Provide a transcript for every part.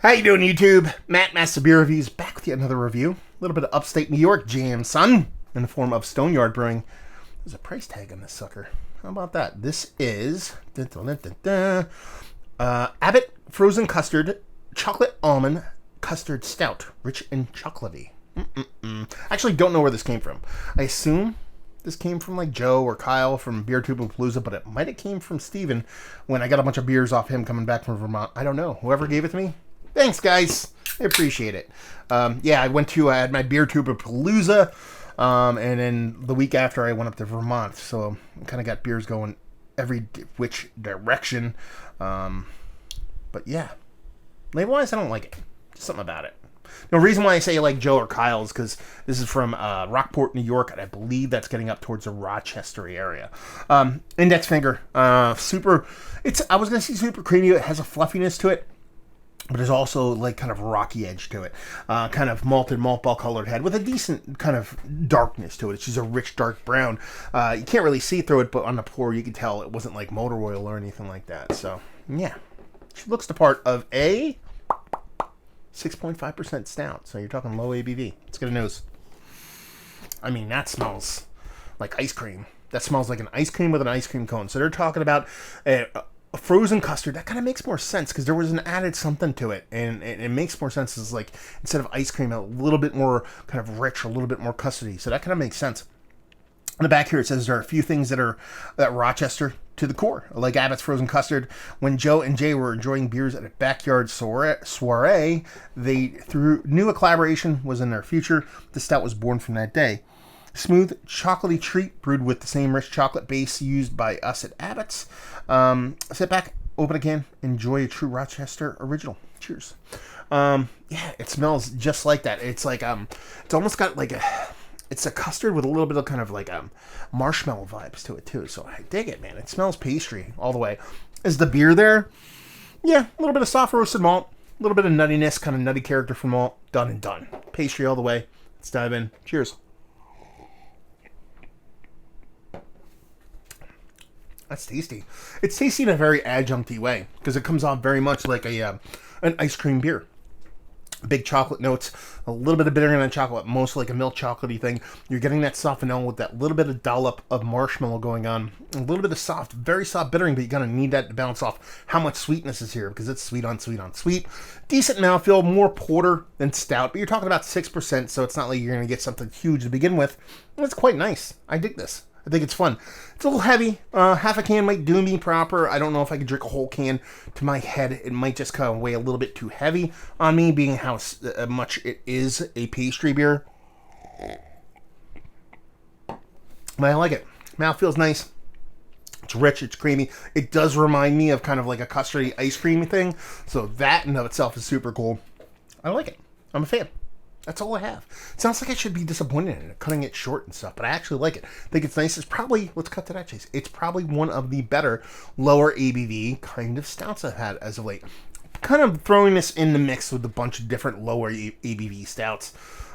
How you doing, YouTube? Master Beer Reviews back with yet another review. A little bit of upstate New York jam, son, in the form of Stoneyard Brewing. There's a price tag on this sucker. How about that? This is Abbott Frozen Custard Chocolate Almond Custard Stout, rich and chocolatey. I actually don't know where this came from. I assume this came from like Joe or Kyle from Beer Tube Palooza, but it might have came from Steven when I got a bunch of beers off him coming back from Vermont. I don't know. Whoever gave it to me, thanks, guys. I appreciate it. I had my Beer Tube Palooza, and then the week after I went up to Vermont, so I kind of got beers going every which direction. But yeah, label-wise, I don't like it. Just something about it. The reason why I say like Joe or Kyle is because this is from Rockport, New York, and I believe that's getting up towards the Rochester area. Index finger, super. I was gonna say super creamy. It has a fluffiness to it, but there's also like kind of rocky edge to it. Kind of malted malt ball colored head with a decent kind of darkness to it. It's just a rich dark brown. You can't really see through it, but on the pour you can tell it wasn't like motor oil or anything like that. So yeah, she looks the part of a 6.5% stout, so you're talking low ABV. Let's get a nose. I mean, that smells like ice cream. That smells like an ice cream with an ice cream cone. So they're talking about a frozen custard. That kind of makes more sense because there was an added something to it, and it makes more sense. It's like instead of ice cream, a little bit more kind of rich, a little bit more custardy. So that kind of makes sense. On the back here, it says there are a few things that are Rochester to the core, like Abbott's Frozen Custard. When Joe and Jay were enjoying beers at a backyard soiree, they knew a collaboration was in their future. The stout was born from that day. Smooth, chocolatey treat brewed with the same rich chocolate base used by us at Abbott's. Sit back, open a can, enjoy a true Rochester original. Cheers. It smells just like that. It's like it's almost got like it's a custard with a little bit of kind of like marshmallow vibes to it too. So I dig it, man. It smells pastry all the way. Is the beer there? Yeah, a little bit of soft roasted malt, a little bit of nuttiness, kind of nutty character from malt. Done and done. Pastry all the way. Let's dive in. Cheers. That's tasty. It's tasty in a very adjuncty way because it comes off very much like an ice cream beer. Big chocolate notes, a little bit of bitterness on chocolate, mostly like a milk chocolatey thing. You're getting that soft vanilla with that little bit of dollop of marshmallow going on. A little bit of soft, very soft bittering, but you're going to need that to balance off how much sweetness is here because it's sweet on sweet on sweet. Decent mouthfeel, more porter than stout, but you're talking about 6%, so it's not like you're going to get something huge to begin with. And it's quite nice. I dig this. I think it's fun. It's a little heavy. Half a can might do me proper. I don't know if I could drink a whole can to my head. It might just kind of weigh a little bit too heavy on me, being how much it is a pastry beer. But I like it. Mouth feels nice. It's rich. It's creamy. It does remind me of kind of like a custardy ice cream thing. So that in of itself is super cool. I like it. I'm a fan. That's all I have. It sounds like I should be disappointed in it, cutting it short and stuff, but I actually like it. I think it's nice. It's probably, let's cut to that chase. It's probably one of the better lower ABV kind of stouts I've had as of late. Kind of throwing this in the mix with a bunch of different lower ABV stouts.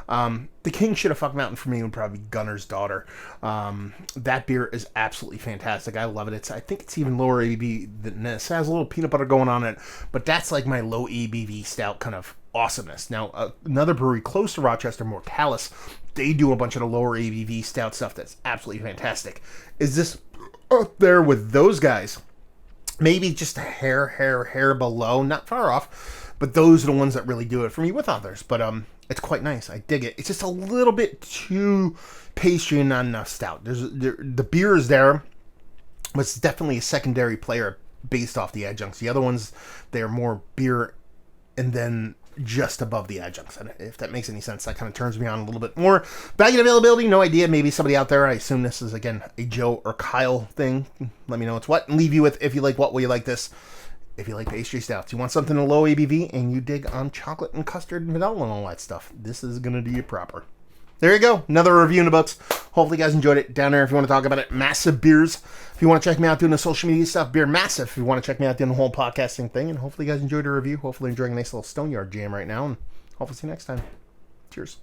The King Should Have Fucked Mountain for me would probably be Gunner's Daughter. That beer is absolutely fantastic. I love it. I think it's even lower ABV than this. It has a little peanut butter going on it, but that's like my low ABV stout kind of awesomeness. Now, another brewery close to Rochester, Mortalis, they do a bunch of the lower ABV stout stuff that's absolutely fantastic. Is this up there with those guys? Maybe just a hair below, not far off, but those are the ones that really do it for me with others. But it's quite nice. I dig it. It's just a little bit too pastry and not enough stout. The beer is there, but it's definitely a secondary player based off the adjuncts. The other ones, they're more beer and then just above the adjuncts. And if that makes any sense, that kind of turns me on a little bit more. Value and availability, no idea. Maybe somebody out there, I assume this is, again, a Joe or Kyle thing. Let me know it's what. And leave you with, if you like what, will you like this? If you like pastry stouts, you want something in low ABV, and you dig on chocolate and custard and vanilla and all that stuff, this is going to do you proper. There you go. Another review in the books. Hopefully you guys enjoyed it. Down there if you want to talk about it. Massive Beers. If you want to check me out doing the social media stuff, Beer Massive. If you want to check me out doing the whole podcasting thing. And hopefully you guys enjoyed the review. Hopefully enjoying a nice little Stoneyard jam right now. And hopefully see you next time. Cheers.